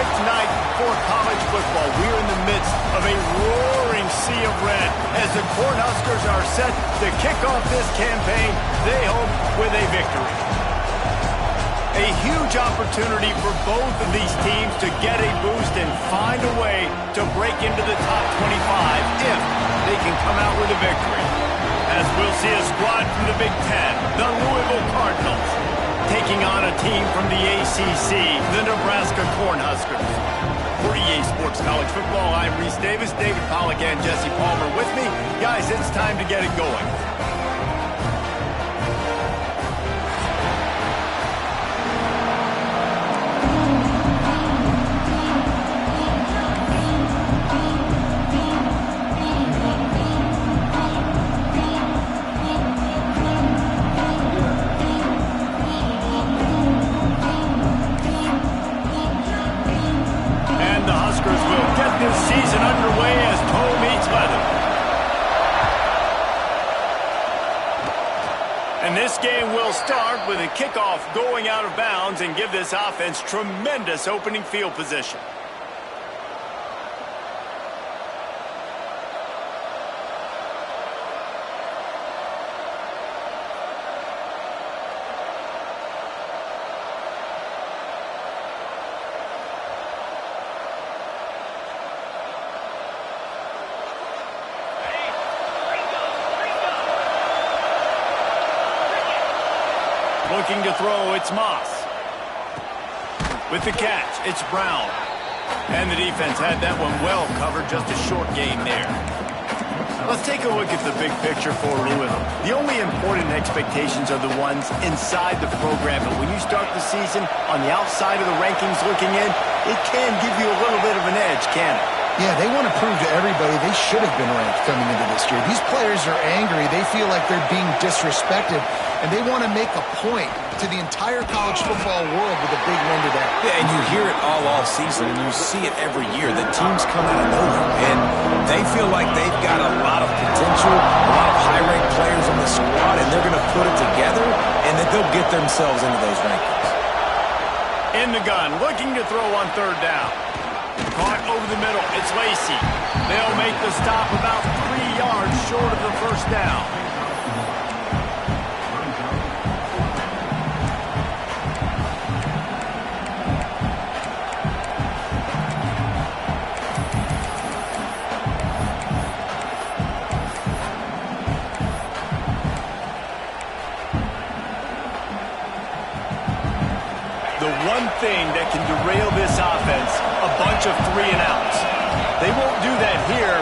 fifth night for college football. We're in the midst of a roaring sea of red as the Cornhuskers are set to kick off this campaign, they hope, with a victory. A huge opportunity for both of these teams to get a boost and find a way to break into the top 25 if they can come out with a victory. As we'll see a squad from the Big Ten, the Louisville Cardinals, taking on a team from the ACC, the Nebraska Cornhuskers. For EA Sports College Football, I'm Reese Davis, David Pollack and Jesse Palmer with me. Guys, it's time to get it going. Season underway as toe meets leather. And this game will start with a kickoff going out of bounds and give this offense tremendous opening field position. Looking to throw, it's Moss. With the catch, it's Brown. And the defense had that one well covered, just a short game there. Let's take a look at the big picture for Louisville. The only important expectations are the ones inside the program, but when you start the season on the outside of the rankings looking in, it can give you a little bit of an edge, can't it? Yeah, they want to prove to everybody they should have been ranked coming into this year. These players are angry. They feel like they're being disrespected, and they want to make a point to the entire college football world with a big win today. Yeah, and you hear it all season, and you see it every year. The teams come out of nowhere, and they feel like they've got a lot of potential, a lot of high-ranked players on the squad, and they're going to put it together, and that they'll get themselves into those rankings. In the gun, looking to throw on third down. Caught over the middle, it's Lacey. They'll make the stop about 3 yards short of the first down. The one thing that can derail this offense, a bunch of 3-and-outs. They won't do that here,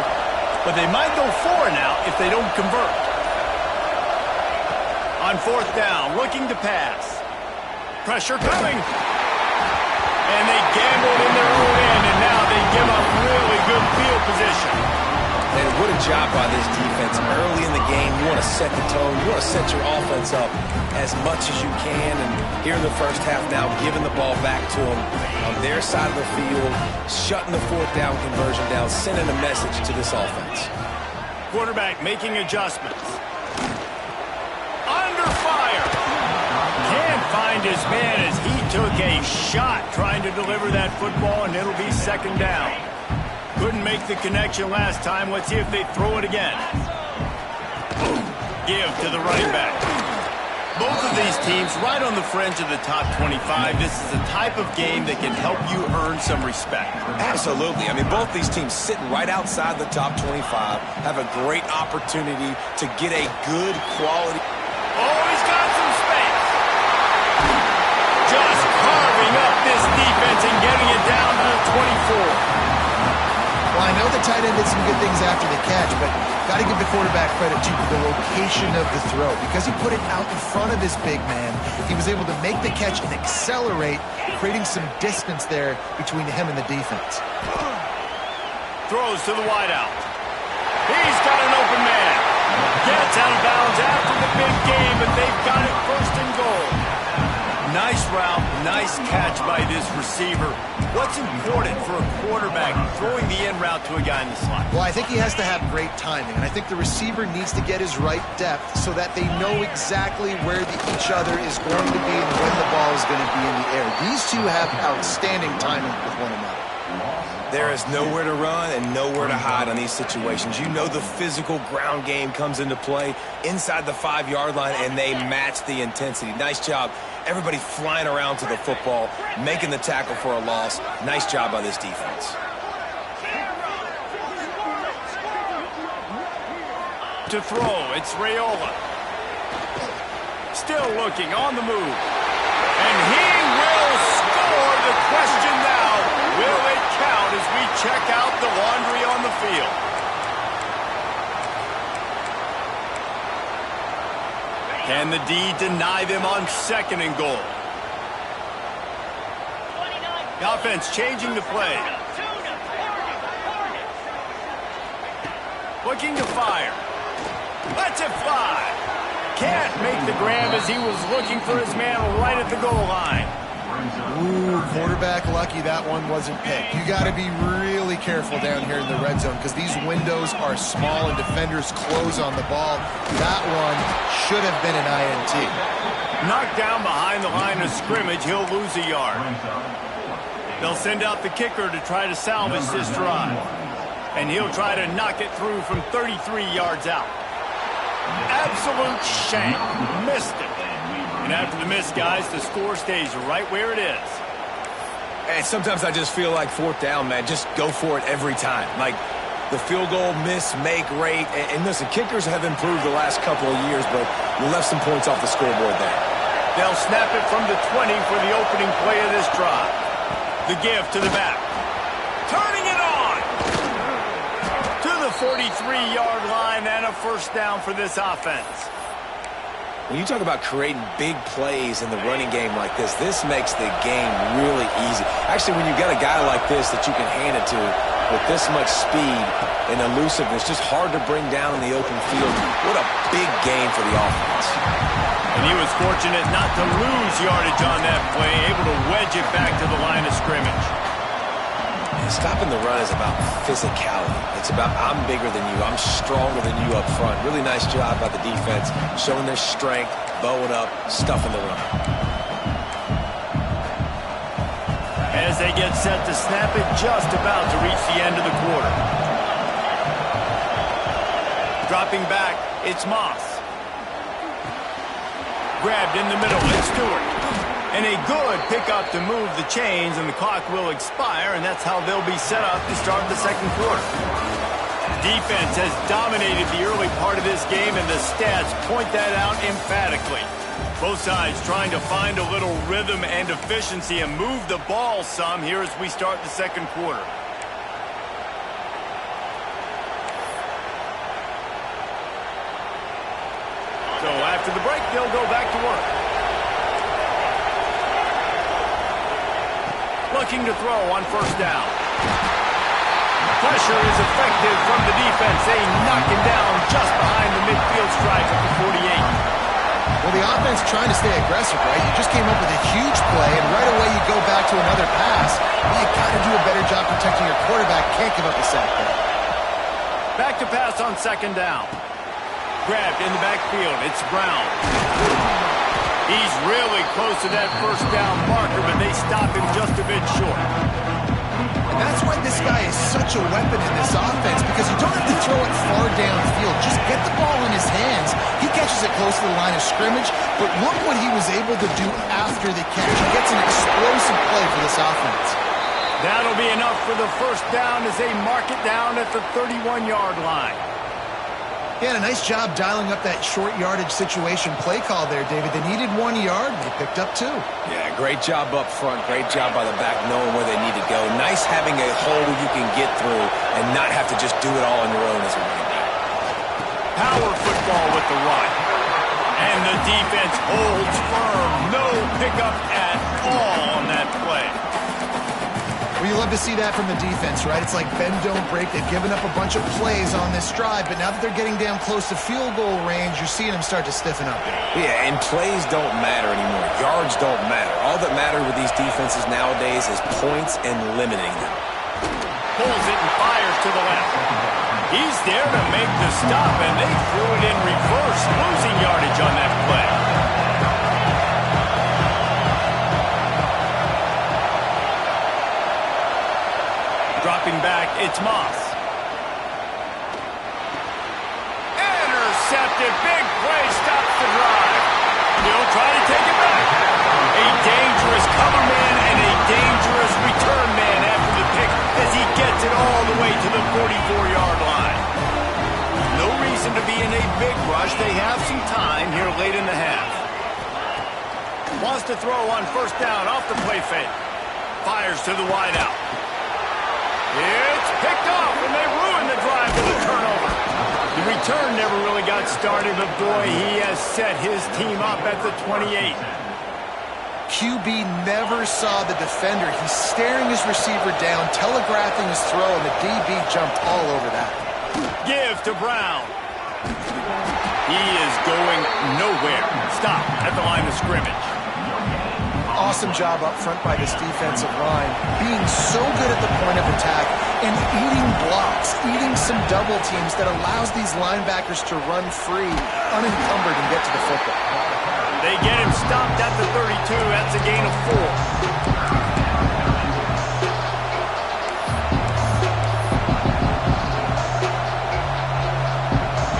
but they might go 4-and-out if they don't convert. On fourth down, looking to pass. Pressure coming. And they gambled in their own end, and now they give up really good field position. And what a job by this defense. Early in the game, you want to set the tone. You want to set your offense up as much as you can. And here in the first half now, giving the ball back to them on their side of the field, shutting the fourth down conversion down, sending a message to this offense. Quarterback making adjustments. Under fire. Can't find his man as he took a shot trying to deliver that football, and it'll be second down. Couldn't make the connection last time. Let's see if they throw it again. Give to the running back. Both of these teams right on the fringe of the top 25. This is a type of game that can help you earn some respect. Absolutely. I mean, both these teams sitting right outside the top 25 have a great opportunity to get a good quality. Oh, he's got some space. Just carving up this defense and getting it down to the 24. Well, I know the tight end did some good things after the catch, but got to give the quarterback credit to the location of the throw. Because he put it out in front of his big man, he was able to make the catch and accelerate, creating some distance there between him and the defense. Throws to the wideout. He's got an open man. Gets out of bounds after the big game, but they've got it first and goal. Nice Nice route, nice catch by this receiver. What's important for a quarterback throwing the in route to a guy in the slot? Well, I think he has to have great timing, and I think the receiver needs to get his right depth so that they know exactly where each other is going to be and when the ball is going to be in the air. These two have outstanding timing with one another. There is nowhere to run and nowhere to hide on these situations. You know the physical ground game comes into play inside the 5-yard line, and they match the intensity. Nice job. Everybody flying around to the football, making the tackle for a loss. Nice job by this defense. To throw, it's Raiola. Still looking on the move. And he will score. The question now, will it count as we check out the laundry on the field? Can the D deny them on 2nd and goal? The offense changing the play. Looking to fire. Lets it fly. Can't make the grab as he was looking for his man right at the goal line. Ooh, quarterback lucky that one wasn't picked. You got to be really careful down here in the red zone because these windows are small and defenders close on the ball. That one should have been an INT. Knocked down behind the line of scrimmage, he'll lose a yard. They'll send out the kicker to try to salvage this drive. And he'll try to knock it through from 33 yards out. Absolute shank. Missed it. And after the miss, guys, the score stays right where it is. And sometimes I just feel like 4th down, man. Just go for it every time. Like the field goal, miss, make, rate. And listen, kickers have improved the last couple of years, but you left some points off the scoreboard there. They'll snap it from the 20 for the opening play of this drive. The give to the back. Turning it on! To the 43-yard line and a 1st down for this offense. When you talk about creating big plays in the running game like this makes the game really easy. Actually, when you've got a guy like this that you can hand it to with this much speed and elusiveness, just hard to bring down in the open field. What a big game for the offense. And he was fortunate not to lose yardage on that play, able to wedge it back to the line of scrimmage. Stopping the run is about physicality. It's about I'm bigger than you. I'm stronger than you up front. Really nice job by the defense, showing their strength, bowing up, stuffing the run. As they get set to snap it, just about to reach the end of the quarter. Dropping back, it's Moss. Grabbed in the middle, it's Stewart. And a good pickup to move the chains, and the clock will expire, and that's how they'll be set up to start the 2nd quarter. Defense has dominated the early part of this game, and the stats point that out emphatically. Both sides trying to find a little rhythm and efficiency and move the ball some here as we start the 2nd quarter. So after the break, they'll go back to work. Looking to throw on 1st down. Pressure is effective from the defense. They knock him down just behind the midfield stripe at the 48. Well, the offense trying to stay aggressive, right? You just came up with a huge play, and right away you go back to another pass. Well, you got to do a better job protecting your quarterback. Can't give up a sack there. Back to pass on 2nd down. Grabbed in the backfield. It's Brown. He's really close to that 1st down marker, but they stop him just a bit short. And that's why this guy is such a weapon in this offense, because you don't have to throw it far downfield. Just get the ball in his hands. He catches it close to the line of scrimmage, but look what he was able to do after the catch. He gets an explosive play for this offense. That'll be enough for the 1st down as they mark it down at the 31-yard line. Yeah, a nice job dialing up that short yardage situation play call there, David. They needed 1 yard, they picked up 2. Yeah, great job up front. Great job by the back knowing where they need to go. Nice having a hole you can get through and not have to just do it all on your own as a running back. Power football with the run. And the defense holds firm. No pickup at all on that play. Well, you you love to see that from the defense, right? It's like bend, don't break. They've given up a bunch of plays on this drive, but now that they're getting down close to field goal range, you're seeing them start to stiffen up. Yeah, and plays don't matter anymore. Yards don't matter. All that matters with these defenses nowadays is points and limiting them. Pulls it and fires to the left. He's there to make the stop, and they threw it in reverse, losing yardage on that play. Dropping back, it's Moss. Intercepted, big play, stops the drive. He'll try to take it back. A dangerous cover man and a dangerous return man after the pick as he gets it all the way to the 44-yard line. No reason to be in a big rush. They have some time here late in the half. Wants to throw on first down off the play fake. Fires to the wideout. It's picked off, and they ruin the drive with a turnover. The return never really got started, but boy, he has set his team up at the 28. QB never saw the defender. He's staring his receiver down, telegraphing his throw, and the DB jumped all over that. Give to Brown. He is going nowhere. Stop at the line of scrimmage. Awesome job up front by this defensive line, being so good at the point of attack and eating blocks, eating some double teams that allows these linebackers to run free, unencumbered, and get to the football. They get him stopped at the 32. That's a gain of 4.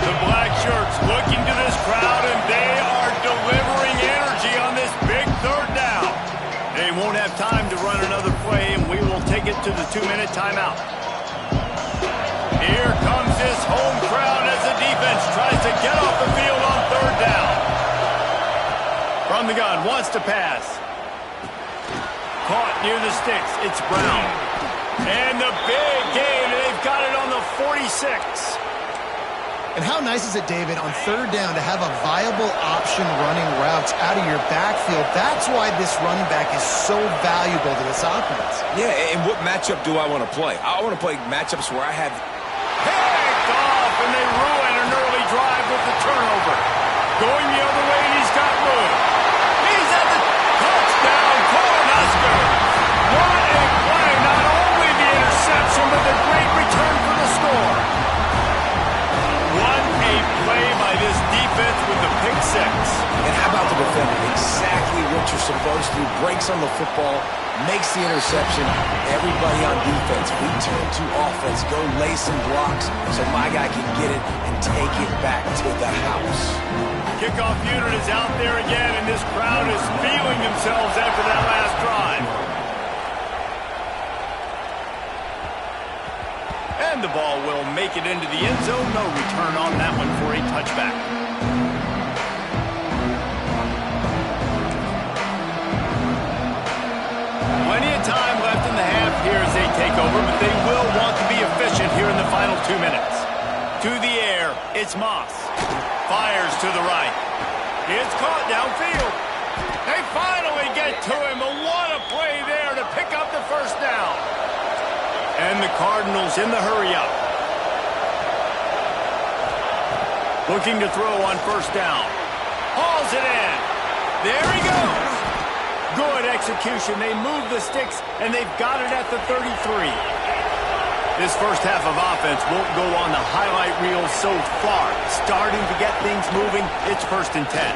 The black shirts looking to this crowd, and they are delivering energy on this big third down. They won't have time to run another play, and we will take it to the 2-minute timeout. Here comes this home crowd as the defense tries to get off the field on third down. From the gun, wants to pass. Caught near the sticks. It's Brown. And the big gain, they've got it on the 46. And how nice is it, David, on third down to have a viable option running routes out of your backfield? That's why this running back is so valuable to this offense. Yeah, and what matchup do I want to play? I want to play matchups where I have... Picked off, and they ruin an early drive with the turnover. Going the other way, and he's got room. He's at the touchdown, Cornhuskers. What a play. Not only the interception, but the great return for the score. What a play by this defense with the pick six. And how about the defender? Exactly what you're supposed to do. Breaks on the football, makes the interception. Everybody on defense, we turn to offense. Go lay some blocks so my guy can get it and take it back to the house. Kickoff unit is out there again, and this crowd is feeling themselves after that last drive. And the ball will make it into the end zone. No return on that one for a touchback. Plenty of time left in the half here as they take over, but they will want to be efficient here in the final 2 minutes. To the air, it's Moss. Fires to the right. It's caught downfield. They finally get to him, but what a play there to pick up the first down. And the Cardinals in the hurry-up. Looking to throw on first down. Hauls it in. There he goes. Good execution. They move the sticks, and they've got it at the 33. This first half of offense won't go on the highlight reel so far. Starting to get things moving. It's 1st and 10.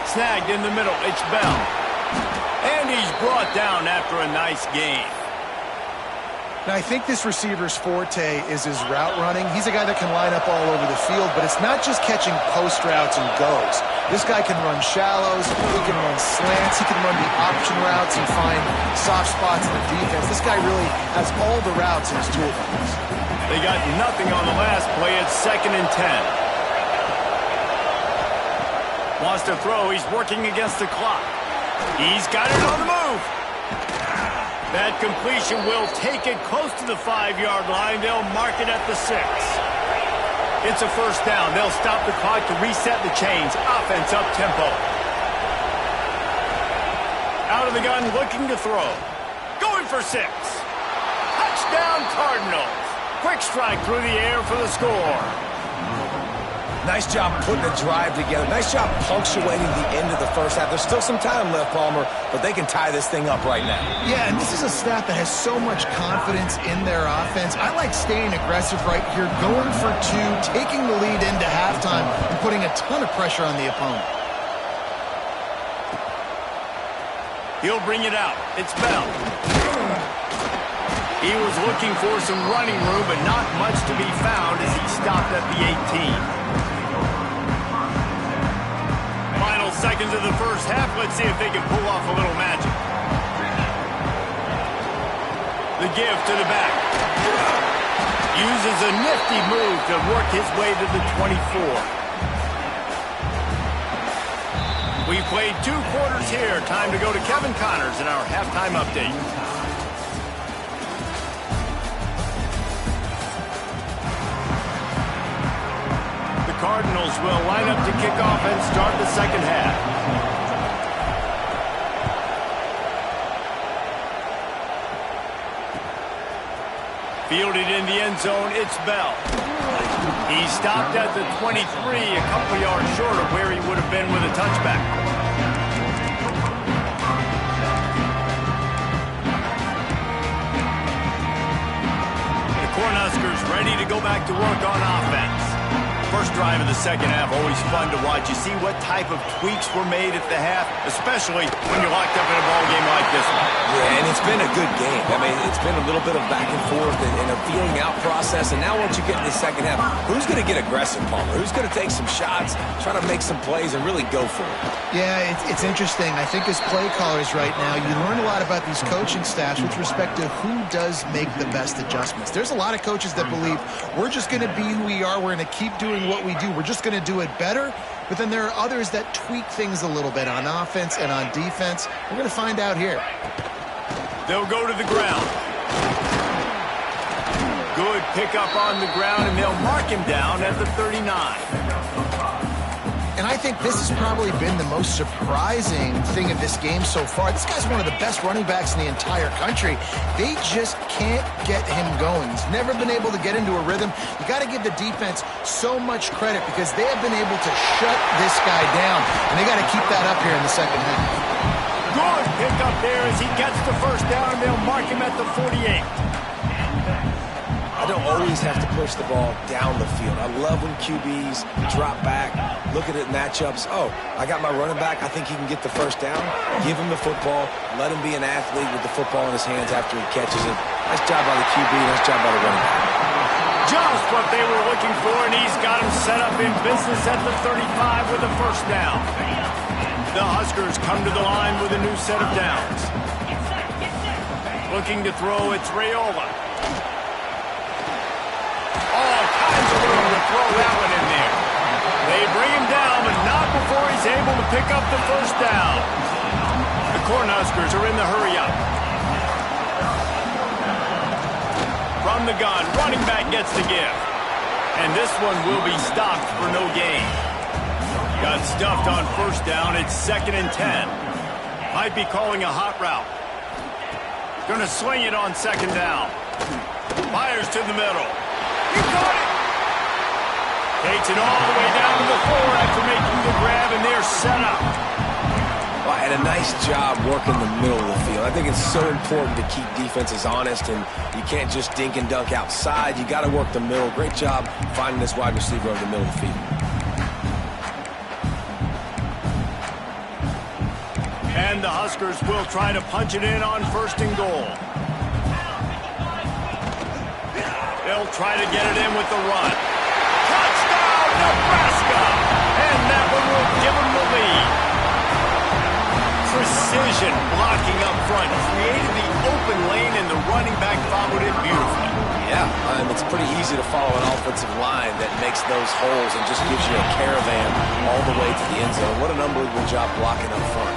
Snagged in the middle. It's Bell. And he's brought down after a nice gain. Now, I think this receiver's forte is his route running. He's a guy that can line up all over the field, but it's not just catching post routes and goes. This guy can run shallows, he can run slants, he can run the option routes and find soft spots in the defense. This guy really has all the routes in his toolbox. They got nothing on the last play. It's 2nd and 10. Wants to throw. He's working against the clock. He's got it on the move. That completion will take it close to the 5-yard line. They'll mark it at the 6. It's a first down. They'll stop the clock to reset the chains. Offense up tempo. Out of the gun, looking to throw. Going for 6. Touchdown, Cardinals. Quick strike through the air for the score. Nice job putting the drive together. Nice job punctuating the end of the first half. There's still some time left, Palmer, but they can tie this thing up right now. Yeah, and this is a staff that has so much confidence in their offense. I like staying aggressive right here, going for 2, taking the lead into halftime, and putting a ton of pressure on the opponent. He'll bring it out. It's Bell. He was looking for some running room, but not much to be found as he stopped at the 18. Final seconds of the first half. Let's see if they can pull off a little magic. The give to the back. Uses a nifty move to work his way to the 24. We've played 2 quarters here. Time to go to Kevin Connors in our halftime update. The Cardinals will line up to kick off and start the second half. Fielded in the end zone, it's Bell. He stopped at the 23, a couple yards short of where he would have been with a touchback. The Cornhuskers ready to go back to work on offense. First drive of the second half, always fun to watch. You see what type of tweaks were made at the half, especially when you're locked up in a ball game like this one. Yeah, and it's been a good game. I mean, it's been a little bit of back and forth and a feeling out process. And now once you get in the second half, who's going to get aggressive, Palmer? Who's going to take some shots, try to make some plays, and really go for it? Yeah, it's interesting. I think as play callers right now, you learn a lot about these coaching staffs with respect to who does make the best adjustments. There's a lot of coaches that believe we're just going to be who we are. We're going to keep doing what we do. We're just going to do it better. But then there are others that tweak things a little bit on offense and on defense. We're going to find out here. They'll go to the ground. Good pickup on the ground, and they'll mark him down at the 39. And I think this has probably been the most surprising thing of this game so far. This guy's one of the best running backs in the entire country. They just can't get him going. He's never been able to get into a rhythm. You got to give the defense so much credit because they have been able to shut this guy down, and they got to keep that up here in the second half. Good pickup there as he gets the first down, and they'll mark him at the 48. I don't always have to push the ball down the field. I love when QBs drop back, look at it matchups. Oh, I got my running back. I think he can get the first down. Give him the football. Let him be an athlete with the football in his hands after he catches it. Nice job by the QB. Nice job by the running back. Just what they were looking for, and he's got him set up in business at the 35 with the first down. The Huskers come to the line with a new set of downs. Looking to throw, it's Raiola. All kinds of room to throw that one in there. They bring him down, but not before he's able to pick up the first down. The Cornhuskers are in the hurry-up. From the gun, running back gets the give. And this one will be stopped for no gain. Got stuffed on first down. It's 2nd and 10. Might be calling a hot route. Going to swing it on 2nd down. Fires to the middle. He caught it. Takes it all the way down to the 4 after making the grab, and they're set up. Well, and a nice job working the middle of the field. I think it's so important to keep defenses honest, and you can't just dink and dunk outside. You got to work the middle. Great job finding this wide receiver over the middle of the field. And the Huskers will try to punch it in on 1st and goal. They'll try to get it in with the run. Touchdown, Nebraska! And that one will give them the lead. Precision blocking up front. Created the open lane, and the running back followed it beautifully. Yeah, it's pretty easy to follow an offensive line that makes those holes and just gives you a caravan all the way to the end zone. What an unbelievable job blocking up front.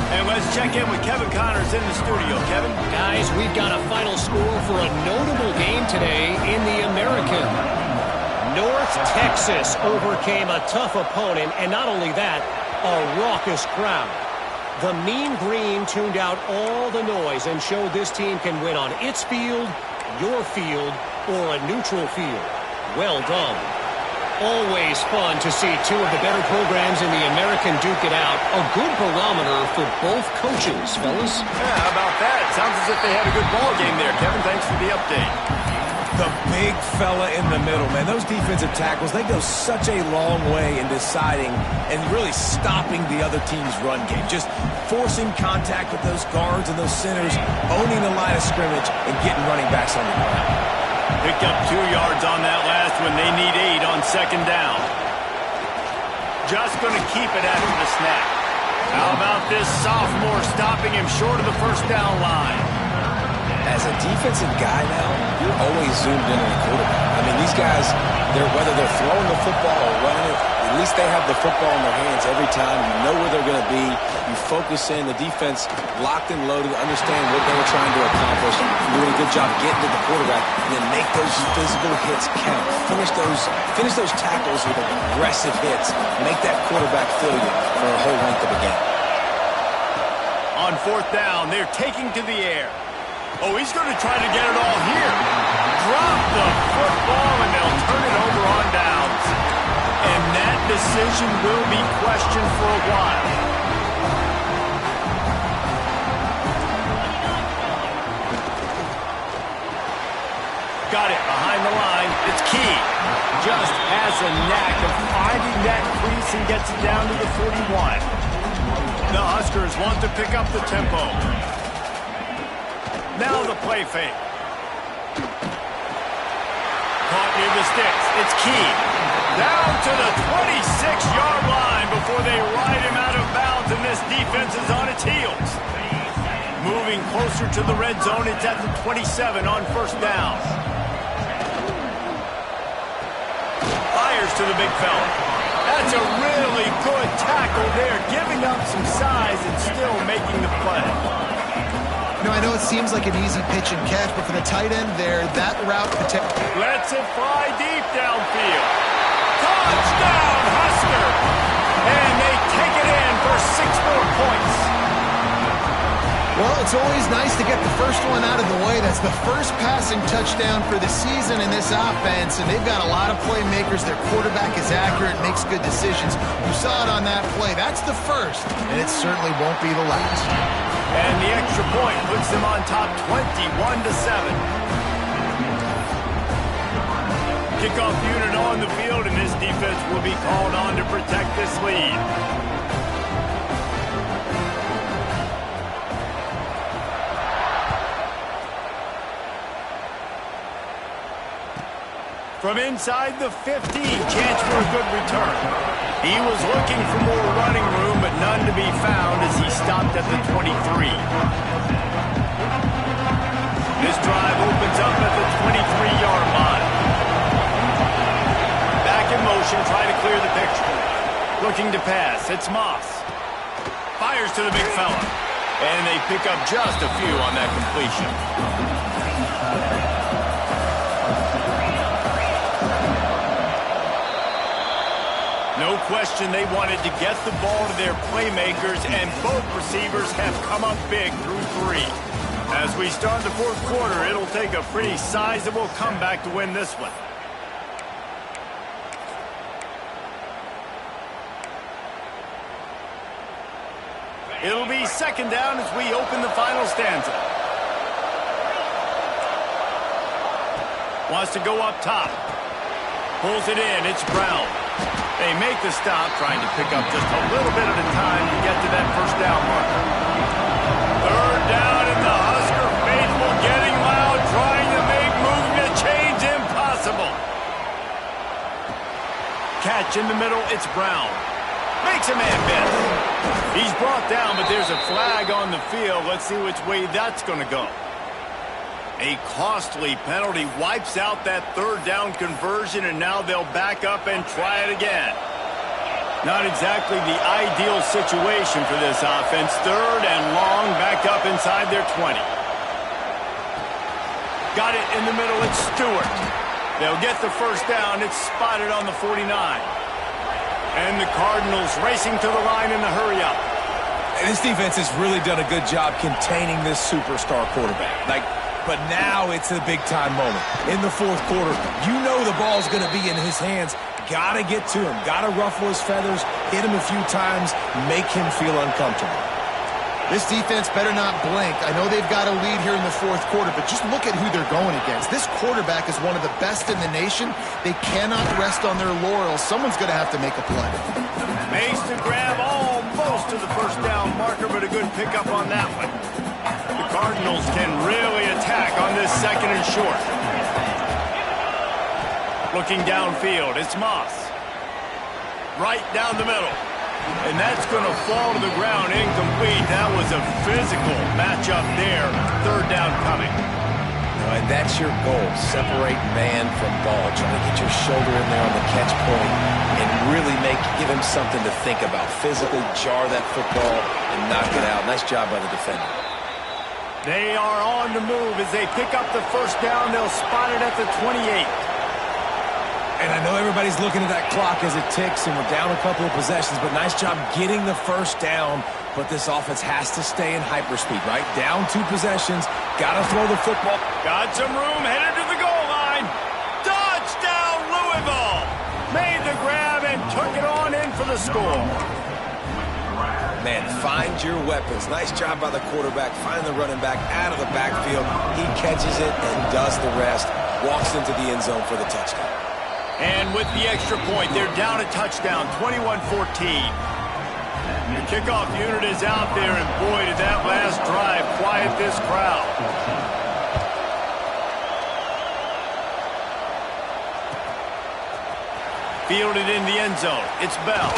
And let's check in with Kevin Connors in the studio. Kevin? Guys, we've got a final score for a notable game today in the American. North Texas overcame a tough opponent, and not only that, a raucous crowd. The Mean Green tuned out all the noise and showed this team can win on its field, your field, or a neutral field. Well done. Always fun to see two of the better programs in the American duke it out. A good barometer for both coaches, fellas. Yeah, how about that? Sounds as if they had a good ball game there, Kevin. Thanks for the update. The big fella in the middle, man. Those defensive tackles, they go such a long way in deciding and really stopping the other team's run game. Just forcing contact with those guards and those centers, owning the line of scrimmage, and getting running backs on the ground. Picked up 2 yards on that last one. They need 8 on second down. Just going to keep it after the snap. How about this sophomore stopping him short of the first down line? As a defensive guy now, you're always zoomed in on the quarterback. I mean, these guys, whether they're throwing the football or running it, at least they have the football in their hands every time. You know where they're going to be. You focus in. The defense locked and loaded, understand what they were trying to accomplish, doing a good job getting to the quarterback, and then make those physical hits count. Finish those tackles with aggressive hits. Make that quarterback feel you for a whole length of the game. On fourth down, they're taking to the air. Oh, he's going to try to get it all here. Drop the football, and they'll turn it over on downs. And that decision will be questioned for a while. Got it behind the line. It's Key. Just has a knack of finding that crease and gets it down to the 41. The Huskers want to pick up the tempo. Now the play fake. Caught near the sticks. It's Key. Down to the 26-yard line before they ride him out of bounds, and this defense is on its heels. Moving closer to the red zone, it's at the 27 on first down. Fires to the big fella. That's a really good tackle there, giving up some size and still making the play. I know it seems like an easy pitch and catch, but for the tight end there, that route protect. Lets it fly deep downfield. Touchdown, Husker! And they take it in for 6 more points. Well, it's always nice to get the first one out of the way. That's the first passing touchdown for the season in this offense, and they've got a lot of playmakers. Their quarterback is accurate, makes good decisions. You saw it on that play. That's the first, and it certainly won't be the last. And the extra point puts them on top 21-7. Kickoff unit on the field, and this defense will be called on to protect this lead. From inside the 15, chance for a good return. He was looking for more running room, but none to be found as he stopped at the 23. This drive opens up at the 23-yard line. Back in motion, try to clear the picture. Looking to pass, it's Moss. Fires to the big fella. And they pick up just a few on that completion. No question they wanted to get the ball to their playmakers, and both receivers have come up big through 3. As we start the fourth quarter, it'll take a pretty sizable comeback to win this one. It'll be second down as we open the final stanza. Wants to go up top. Pulls it in. It's Brown. They make the stop, trying to pick up just a little bit at a time to get to that first down marker. Third down, and the Husker faithful getting loud, trying to make moving the chains impossible. Catch in the middle, it's Brown. Makes a man miss. He's brought down, but there's a flag on the field. Let's see which way that's going to go. A costly penalty wipes out that third down conversion, and now they'll back up and try it again. Not exactly the ideal situation for this offense. Third and long, back up inside their 20. Got it in the middle, it's Stewart. They'll get the first down. It's spotted on the 49. And the Cardinals racing to the line in the hurry-up. And this defense has really done a good job containing this superstar quarterback. But now it's a big-time moment. In the fourth quarter, you know the ball's going to be in his hands. Got to get to him. Got to ruffle his feathers, hit him a few times, make him feel uncomfortable. This defense better not blink. I know they've got a lead here in the fourth quarter, but just look at who they're going against. This quarterback is one of the best in the nation. They cannot rest on their laurels. Someone's going to have to make a play. Makes the grab almost to the first down marker, but a good pickup on that one. The Cardinals can really attack on this second and short. Looking downfield, it's Moss. Right down the middle. And that's going to fall to the ground incomplete. That was a physical matchup there. Third down coming. And that's your goal. Separate man from ball. Try to get your shoulder in there on the catch point and really give him something to think about. Physically jar that football and knock it out. Nice job by the defender. They are on the move as they pick up the first down. They'll spot it at the 28. And I know everybody's looking at that clock as it ticks, and we're down a couple of possessions, but nice job getting the first down. But this offense has to stay in hyperspeed, right? Down 2 possessions, got to throw the football. Got some room, headed to the goal line. Touchdown, Louisville! Made the grab and took it on in for the score. Man, find your weapons. Nice job by the quarterback. Find the running back out of the backfield. He catches it and does the rest. Walks into the end zone for the touchdown. And with the extra point, they're down a touchdown, 21-14. The kickoff unit is out there, and boy, did that last drive quiet this crowd. Fielded in the end zone. It's Bell.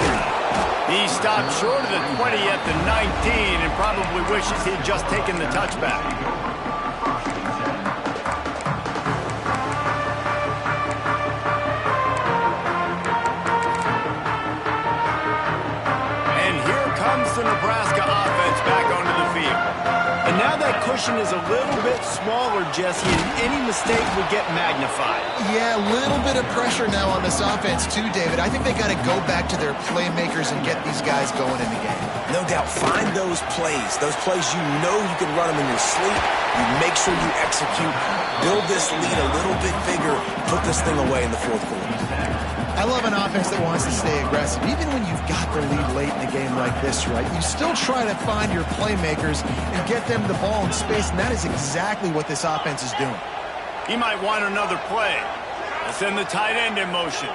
He stopped short of the 20 at the 19 and probably wishes he'd just taken the touchback. The Nebraska offense back onto the field. And now that cushion is a little bit smaller, Jesse, and any mistake would get magnified. Yeah, a little bit of pressure now on this offense too, David. I think they got to go back to their playmakers and get these guys going in the game. No doubt. Find those plays you know you can run them in your sleep. You make sure you execute. Build this lead a little bit bigger. Put this thing away in the fourth quarter. I love an offense that wants to stay aggressive. Even when you've got the lead late in the game like this, right, you still try to find your playmakers and get them the ball in space, and that is exactly what this offense is doing. He might want another play. Let's send the tight end in motion.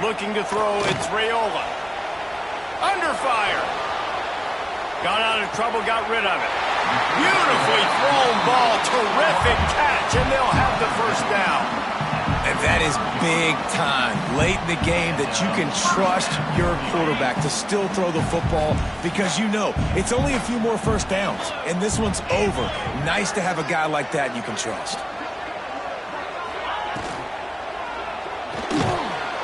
Looking to throw, it's Raiola. Under fire. Got out of trouble, got rid of it. Beautifully thrown ball, terrific catch, and they'll have the first down. And that is big time, late in the game, that you can trust your quarterback to still throw the football because you know it's only a few more first downs, and this one's over. Nice to have a guy like that you can trust.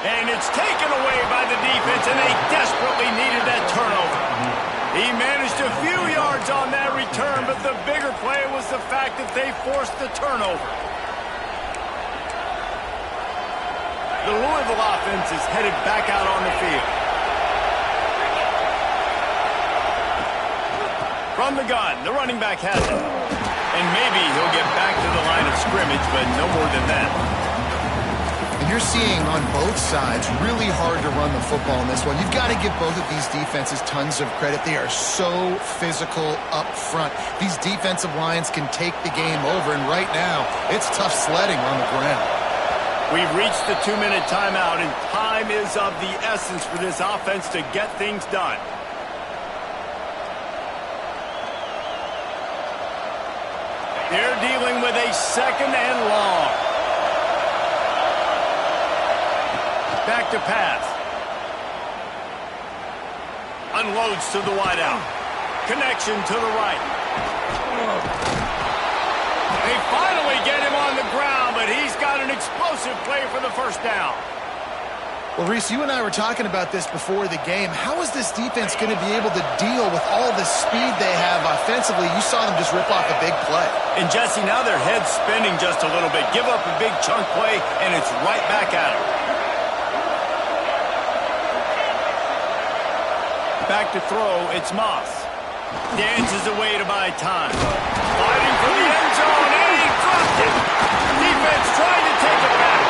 And it's taken away by the defense, and they desperately needed that turnover. He managed a few yards on that return, but the bigger play was the fact that they forced the turnover. The Louisville offense is headed back out on the field. From the gun, the running back has it. And maybe he'll get back to the line of scrimmage, but no more than that. And you're seeing on both sides really hard to run the football in this one. You've got to give both of these defenses tons of credit. They are so physical up front. These defensive lines can take the game over, and right now, it's tough sledding on the ground. We've reached the 2-minute timeout, and time is of the essence for this offense to get things done. They're dealing with a second and long. Back to pass. Unloads to the wideout. Connection to the right. They finally get him on the ground, but he's got an explosive play for the first down. Well, Reese, you and I were talking about this before the game. How is this defense going to be able to deal with all the speed they have offensively? You saw them just rip off a big play. And, Jesse, now their head's spinning just a little bit. Give up a big chunk play, and it's right back at them. Back to throw, it's Moss. Dances away to buy time. Fighting for the end zone, and he dropped it. Defense trying to take it back.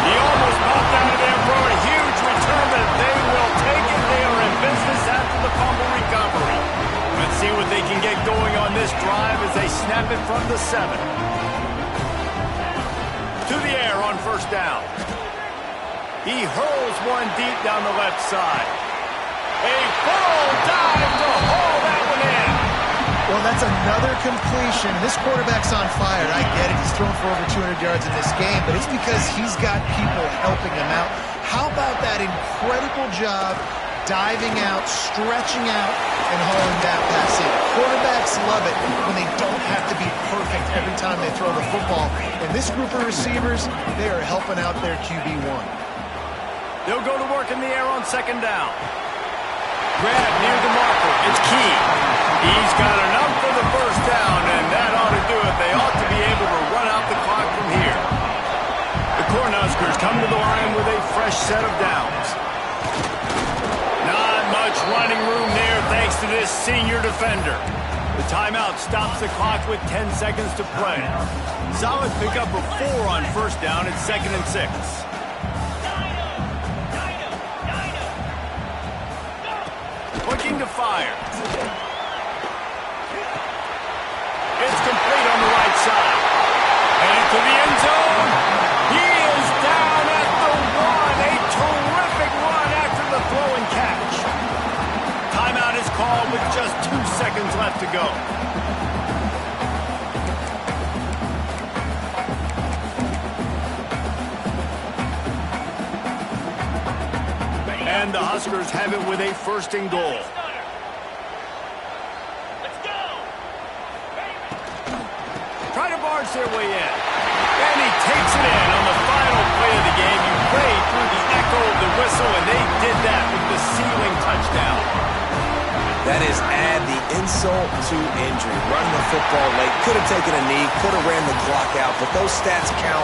He almost popped out of there for a huge return, but they will take it. They are in business after the fumble recovery. Let's see what they can get going on this drive as they snap it from the 7. To the air on first down. He hurls one deep down the left side. A full dive to haul that one in. Well, that's another completion. This quarterback's on fire. I get it. He's thrown for over 200 yards in this game, but it's because he's got people helping him out. How about that incredible job diving out, stretching out, and hauling that pass in? Quarterbacks love it when they don't have to be perfect every time they throw the football. And this group of receivers, they are helping out their QB1. They'll go to work in the air on second down. Grab near the marker. It's Key. He's got enough for the first down, and that ought to do it. They ought to be able to run out the clock from here. The Cornhuskers come to the line with a fresh set of downs. Not much running room there thanks to this senior defender. The timeout stops the clock with 10 seconds to play. Solid pickup of 4 on first down at 2nd and 6. Looking to fire. It's complete on the right side. And to the end zone. He is down at the 1. A terrific run after the throw and catch. Timeout is called with just 2 seconds left to go. And the Huskers have it with a 1st and goal. Try to barge their way in. And he takes it in on the final play of the game. You played through the echo of the whistle, and they did that with the ceiling touchdown. That is add the insult to injury. Running the football late. Could have taken a knee. Could have ran the clock out. But those stats count.